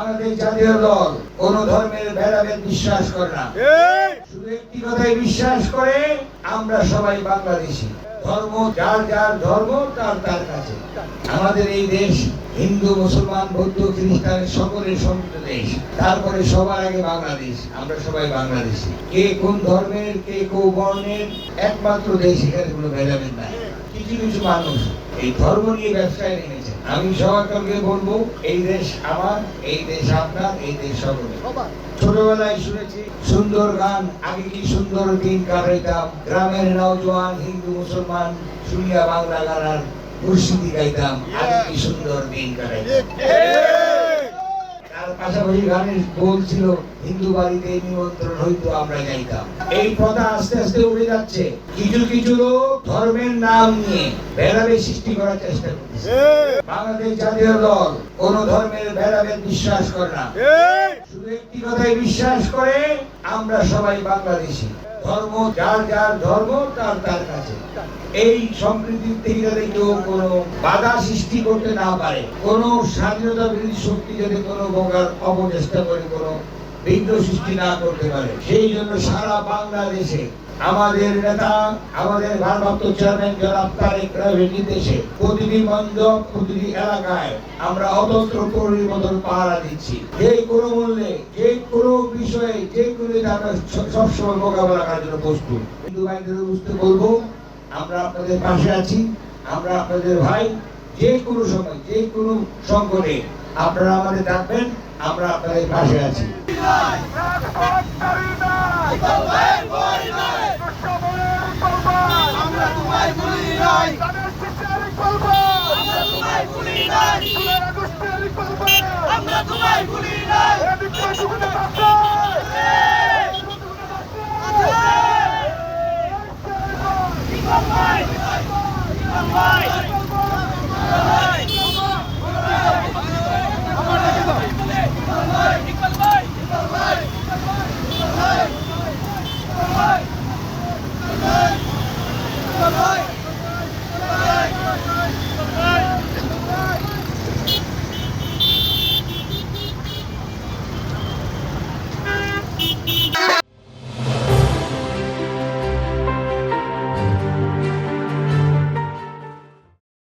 বাংলাদেশ জাতীয় দল কোন ধর্মের ভেদাভেদ বিশ্বাস করে না, শুধু একটি কথাই বিশ্বাস করে, আমরা সবাই বাংলাদেশী। ধর্ম যার যার ধর্ম তার তার কাছে। আমাদের এই দেশ হিন্দু, মুসলমান, বৌদ্ধ, খ্রিস্টানের সকলের সমৃদ্ধ দেশ। তারপরে সবার আগে বাংলাদেশ। আমরা সবাই বাংলাদেশী। কে কোন ধর্মের, কে কোন বর্ণের, একমাত্র দেশ, এখানে কোনো ভেদাভেদ নাই। কিছু কিছু মানুষ এই ধর্ম নিয়ে ব্যবসায় নেমেছে। আমি সবাইকে বলবো, এই দেশ আমার, এই দেশ আপনার, এই দেশ সকলের। ছোটবেলায় শুনেছি সুন্দর গান, আগে কি সুন্দর দিন কাটাইতাম, গ্রামের নওজোয়ান হিন্দু মুসলমান শুনিয়া বাংলা গান আর মুর্শিদি গাইতাম, আগে কি সুন্দর দিন কাটাইতাম। তার পাশাপাশি গানের বলছিল হিন্দু বাড়িতে নিমন্ত্রণ হইতো, আমরা যাইতাম। এই কথা আস্তে আস্তে উড়ে যাচ্ছে। কিছু কিছু লোক ধর্মের নাম নিয়ে ভেদাভেদ সৃষ্টি করার চেষ্টা করছে। বাংলাদেশ জাতীয় দল কোন ধর্মের ভেদাভেদ বিশ্বাস করে না, শুধু একটি কথাই বিশ্বাস করে, আমরা সবাই বাংলাদেশী। ধর্ম যার যার ধর্ম তার তার কাছে। এই সম্প্রীতির থেকে যাতে কেউ কোনো বাধা সৃষ্টি করতে না পারে, কোন স্বাধীনতা বিরোধী শক্তি যাতে কোনো প্রকার অপচেষ্টা করে কোনো বিঘ্ন সৃষ্টি না করতে পারে, সেই জন্য সারা বাংলাদেশে আমাদের নেতা, আমাদের ভারপ্রাপ্ত চেয়ারম্যান জনাব তারেক রহমানের নির্দেশে প্রতিটি মণ্ডপ, প্রতিটি এলাকায় আমরা অতন্ত্র প্রহরীর মতন পাহারা দিচ্ছি। যে কোনো মূল্যে, যে কোনো বিষয়ে, যে কোনো আমরা সবসময় মোকাবেলা করার জন্য প্রস্তুত। হিন্দু ভাইদের বুঝতে বলবো, আমরা আপনাদের পাশে আছি, আমরা আপনাদের ভাই। যে কোনো সময়, যে কোনো সংকটে আপনারা আমাদের ডাকবেন, আমরা আপনাদের পাশে আছি। Bye.